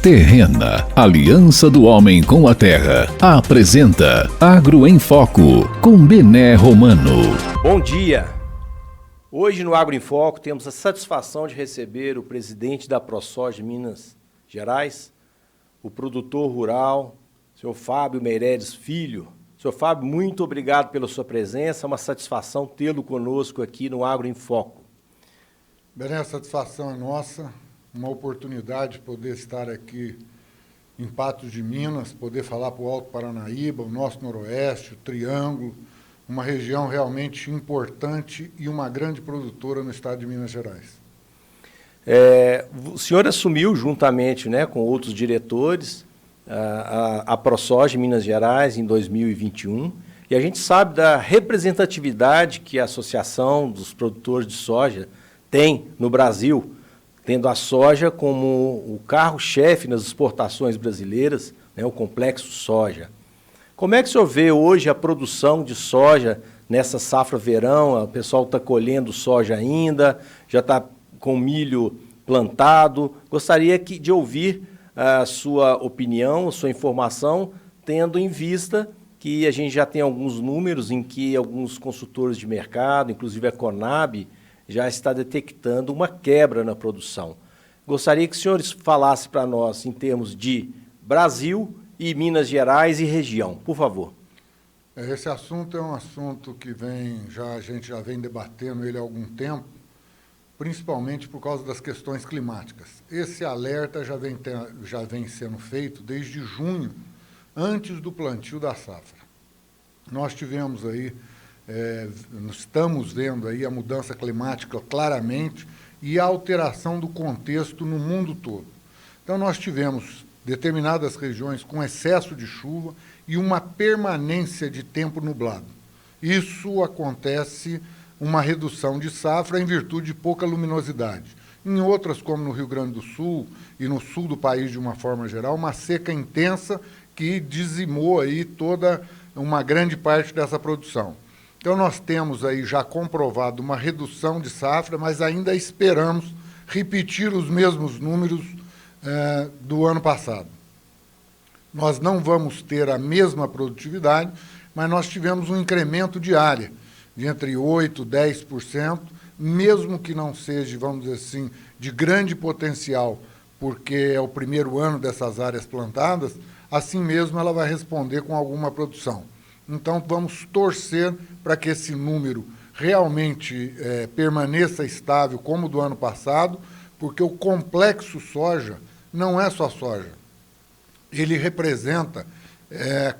Terrena, aliança do homem com a terra, apresenta Agro em Foco, com Bené Romano. Bom dia! Hoje no Agro em Foco temos a satisfação de receber o presidente da ProSoja Minas Gerais, o produtor rural, senhor Fábio Meireles Filho. Senhor Fábio, muito obrigado pela sua presença, é uma satisfação tê-lo conosco aqui no Agro em Foco. Bené, a satisfação é nossa. Uma oportunidade de poder estar aqui em Patos de Minas, poder falar para o Alto Paranaíba, o nosso Noroeste, o Triângulo, uma região realmente importante e uma grande produtora no estado de Minas Gerais. O senhor assumiu juntamente, com outros diretores a ProSoja Minas Gerais em 2021 e a gente sabe da representatividade que a Associação dos Produtores de Soja tem no Brasil, tendo a soja como o carro-chefe nas exportações brasileiras, o complexo soja. Como é que o senhor vê hoje a produção de soja nessa safra verão? O pessoal está colhendo soja ainda, já está com milho plantado. Gostaria de ouvir a sua opinião, a sua informação, tendo em vista que a gente já tem alguns números em que alguns consultores de mercado, inclusive a Conab, já está detectando uma quebra na produção. Gostaria que os senhores falassem para nós em termos de Brasil e Minas Gerais e região, por favor. Esse assunto é um assunto que a gente já vem debatendo ele há algum tempo, principalmente por causa das questões climáticas. Esse alerta já vem sendo feito desde junho, antes do plantio da safra. Nós tivemos aí estamos vendo aí a mudança climática claramente e a alteração do contexto no mundo todo. Então, nós tivemos determinadas regiões com excesso de chuva e uma permanência de tempo nublado. Isso acontece uma redução de safra em virtude de pouca luminosidade. Em outras, como no Rio Grande do Sul e no sul do país de uma forma geral, uma seca intensa que dizimou aí toda uma grande parte dessa produção. Então, nós temos aí já comprovado uma redução de safra, mas ainda esperamos repetir os mesmos números do ano passado. Nós não vamos ter a mesma produtividade, mas nós tivemos um incremento de área de entre 8% e 10%, mesmo que não seja, vamos dizer assim, de grande potencial, porque é o primeiro ano dessas áreas plantadas, assim mesmo ela vai responder com alguma produção. Então, vamos torcer para que esse número realmente permaneça estável como o do ano passado, porque o complexo soja não é só soja. Ele representa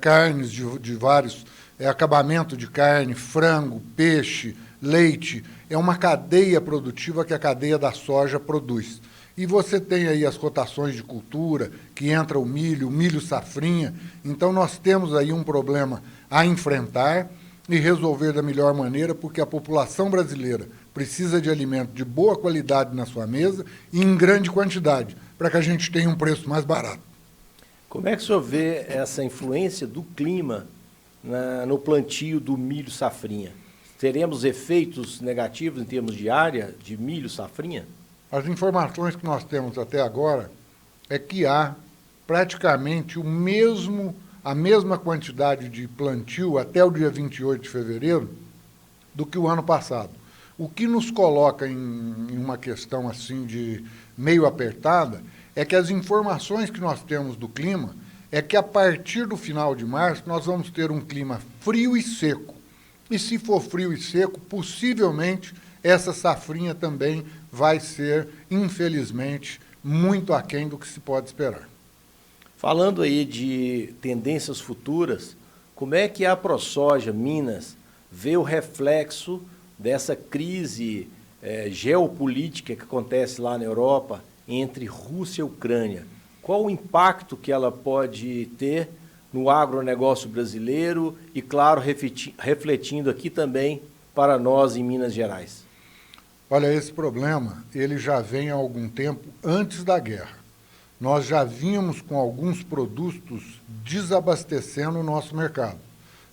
carnes de vários, acabamento de carne, frango, peixe, leite. É uma cadeia produtiva que a cadeia da soja produz. E você tem aí as cotações de cultura, que entra o milho safrinha. Então, nós temos aí um problema a enfrentar e resolver da melhor maneira, porque a população brasileira precisa de alimento de boa qualidade na sua mesa e em grande quantidade, para que a gente tenha um preço mais barato. Como é que o senhor vê essa influência do clima no plantio do milho safrinha? Teremos efeitos negativos em termos de área de milho safrinha? As informações que nós temos até agora é que há praticamente a mesma quantidade de plantio até o dia 28 de fevereiro do que o ano passado. O que nos coloca em uma questão assim de meio apertada é que as informações que nós temos do clima é que a partir do final de março nós vamos ter um clima frio e seco. E se for frio e seco, possivelmente essa safrinha também vai ser, infelizmente, muito aquém do que se pode esperar. Falando aí de tendências futuras, como é que a ProSoja Minas vê o reflexo dessa crise geopolítica que acontece lá na Europa entre Rússia e Ucrânia? Qual o impacto que ela pode ter no agronegócio brasileiro e, claro, refletindo aqui também para nós em Minas Gerais? Olha, esse problema ele já vem há algum tempo antes da guerra. Nós já vínhamos com alguns produtos desabastecendo o nosso mercado.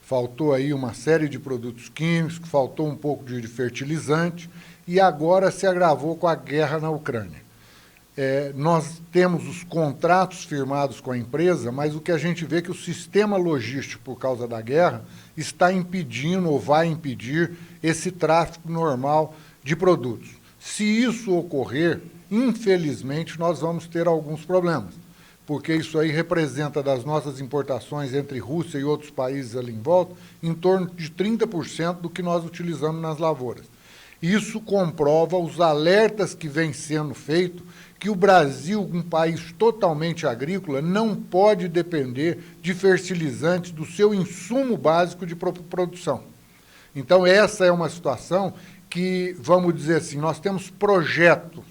Faltou aí uma série de produtos químicos, faltou um pouco de fertilizante e agora se agravou com a guerra na Ucrânia. nós temos os contratos firmados com a empresa, mas o que a gente vê é que o sistema logístico, por causa da guerra, está impedindo ou vai impedir esse tráfego normal de produtos. Se isso ocorrer, infelizmente, nós vamos ter alguns problemas, porque isso aí representa das nossas importações entre Rússia e outros países ali em volta, em torno de 30% do que nós utilizamos nas lavouras. Isso comprova os alertas que vêm sendo feitos, que o Brasil, um país totalmente agrícola, não pode depender de fertilizantes do seu insumo básico de produção. Então, essa é uma situação que, vamos dizer assim, nós temos projetos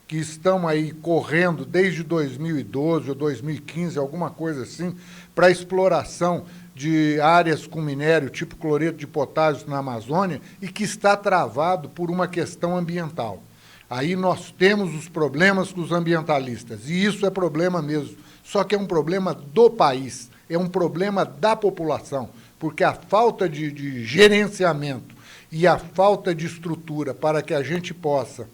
que estão aí correndo desde 2012 ou 2015, alguma coisa assim, para exploração de áreas com minério tipo cloreto de potássio na Amazônia e que está travado por uma questão ambiental. Aí nós temos os problemas com os ambientalistas, e isso é problema mesmo, só que é um problema do país, é um problema da população, porque a falta de gerenciamento e a falta de estrutura para que a gente possa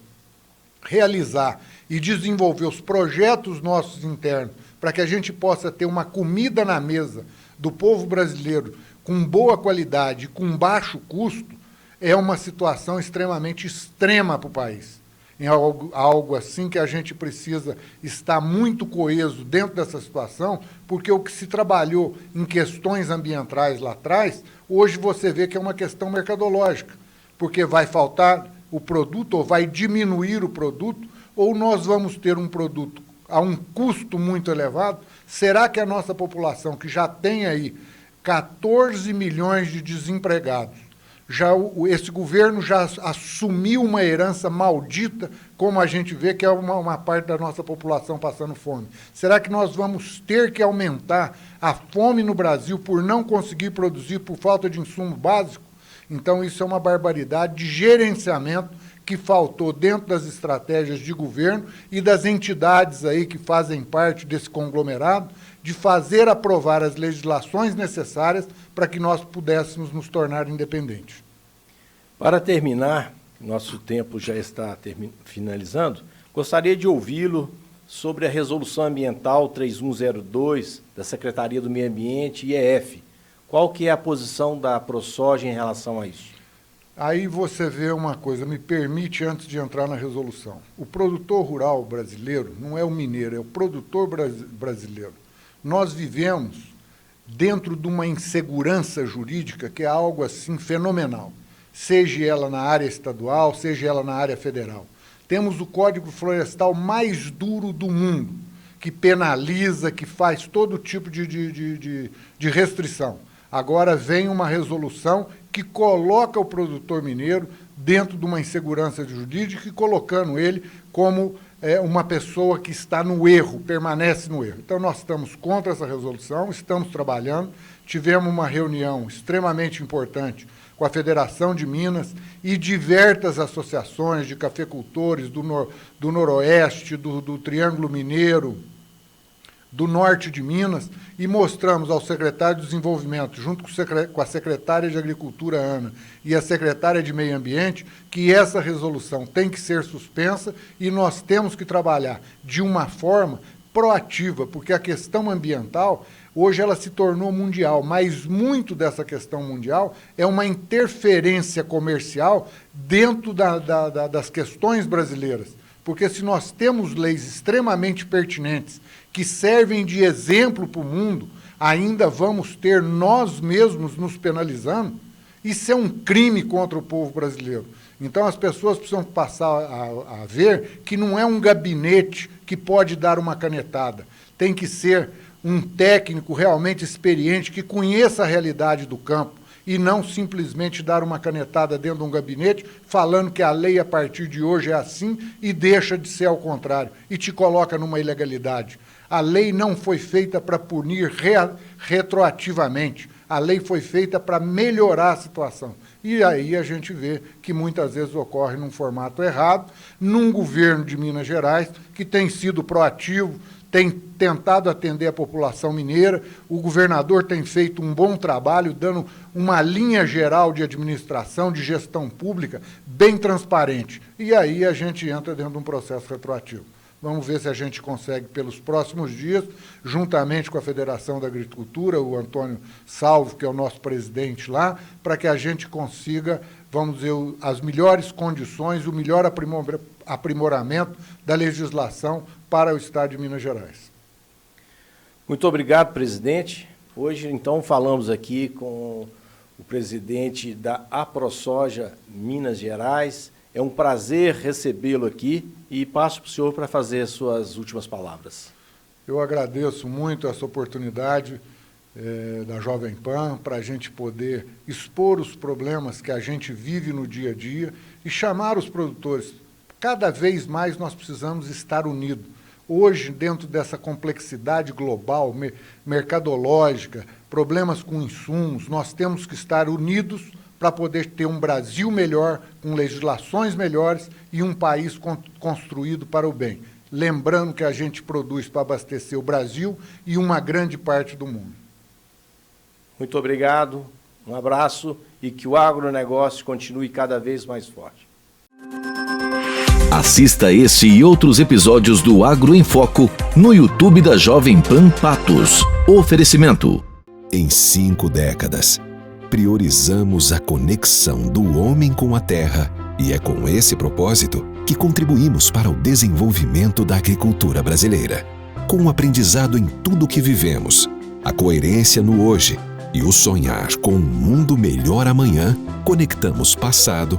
realizar e desenvolver os projetos nossos internos, para que a gente possa ter uma comida na mesa do povo brasileiro com boa qualidade, com baixo custo, é uma situação extremamente extrema para o país. É algo assim que a gente precisa estar muito coeso dentro dessa situação, porque o que se trabalhou em questões ambientais lá atrás, hoje você vê que é uma questão mercadológica, porque vai faltar o produto, ou vai diminuir o produto, ou nós vamos ter um produto a um custo muito elevado. Será que a nossa população, que já tem aí 14 milhões de desempregados, esse governo já assumiu uma herança maldita, como a gente vê que é uma parte da nossa população passando fome? Será que nós vamos ter que aumentar a fome no Brasil por não conseguir produzir, por falta de insumo básico? Então, isso é uma barbaridade de gerenciamento que faltou dentro das estratégias de governo e das entidades aí que fazem parte desse conglomerado, de fazer aprovar as legislações necessárias para que nós pudéssemos nos tornar independentes. Para terminar, nosso tempo já está finalizando, gostaria de ouvi-lo sobre a Resolução Ambiental 3102 da Secretaria do Meio Ambiente e EF. Qual que é a posição da ProSoja em relação a isso? Aí você vê uma coisa, me permite, antes de entrar na resolução. O produtor rural brasileiro não é o mineiro, é o produtor brasileiro. Nós vivemos dentro de uma insegurança jurídica que é algo assim fenomenal, seja ela na área estadual, seja ela na área federal. Temos o Código Florestal mais duro do mundo, que penaliza, que faz todo tipo de restrição. Agora vem uma resolução que coloca o produtor mineiro dentro de uma insegurança jurídica e colocando ele como uma pessoa que está no erro, permanece no erro. Então, nós estamos contra essa resolução, estamos trabalhando, tivemos uma reunião extremamente importante com a Federação de Minas e diversas associações de cafeicultores do Noroeste, do Triângulo Mineiro, do norte de Minas, e mostramos ao secretário de Desenvolvimento, junto com a secretária de Agricultura, Ana, e a secretária de Meio Ambiente, que essa resolução tem que ser suspensa e nós temos que trabalhar de uma forma proativa, porque a questão ambiental, hoje ela se tornou mundial, mas muito dessa questão mundial é uma interferência comercial dentro das questões brasileiras. Porque se nós temos leis extremamente pertinentes, que servem de exemplo para o mundo, ainda vamos ter nós mesmos nos penalizando. Isso é um crime contra o povo brasileiro. Então, as pessoas precisam passar a ver que não é um gabinete que pode dar uma canetada. Tem que ser um técnico realmente experiente, que conheça a realidade do campo, e não simplesmente dar uma canetada dentro de um gabinete, falando que a lei, a partir de hoje, é assim, e deixa de ser ao contrário, e te coloca numa ilegalidade. A lei não foi feita para punir retroativamente. A lei foi feita para melhorar a situação. E aí a gente vê que muitas vezes ocorre num formato errado, num governo de Minas Gerais que tem sido proativo, tem tentado atender a população mineira, o governador tem feito um bom trabalho, dando uma linha geral de administração, de gestão pública, bem transparente. E aí a gente entra dentro de um processo retroativo. Vamos ver se a gente consegue, pelos próximos dias, juntamente com a Federação da Agricultura, o Antônio Salvo, que é o nosso presidente lá, para que a gente consiga, vamos dizer, as melhores condições, o melhor aprimoramento da legislação para o Estado de Minas Gerais. Muito obrigado, presidente. Hoje, então, falamos aqui com o presidente da AproSoja Minas Gerais. É um prazer recebê-lo aqui e passo para o senhor para fazer as suas últimas palavras. Eu agradeço muito essa oportunidade da Jovem Pan para a gente poder expor os problemas que a gente vive no dia a dia e chamar os produtores. Cada vez mais nós precisamos estar unidos. Hoje, dentro dessa complexidade global, mercadológica, problemas com insumos, nós temos que estar unidos para poder ter um Brasil melhor, com legislações melhores e um país construído para o bem. Lembrando que a gente produz para abastecer o Brasil e uma grande parte do mundo. Muito obrigado, um abraço e que o agronegócio continue cada vez mais forte. Assista esse e outros episódios do Agro em Foco no YouTube da Jovem Pan Patos. Oferecimento. Em 5 décadas, priorizamos a conexão do homem com a terra e é com esse propósito que contribuímos para o desenvolvimento da agricultura brasileira. Com o aprendizado em tudo que vivemos, a coerência no hoje e o sonhar com um mundo melhor amanhã, conectamos passado,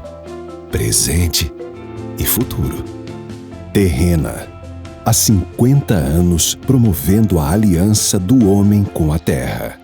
presente e futuro. Terrena, há 50 anos promovendo a aliança do homem com a terra.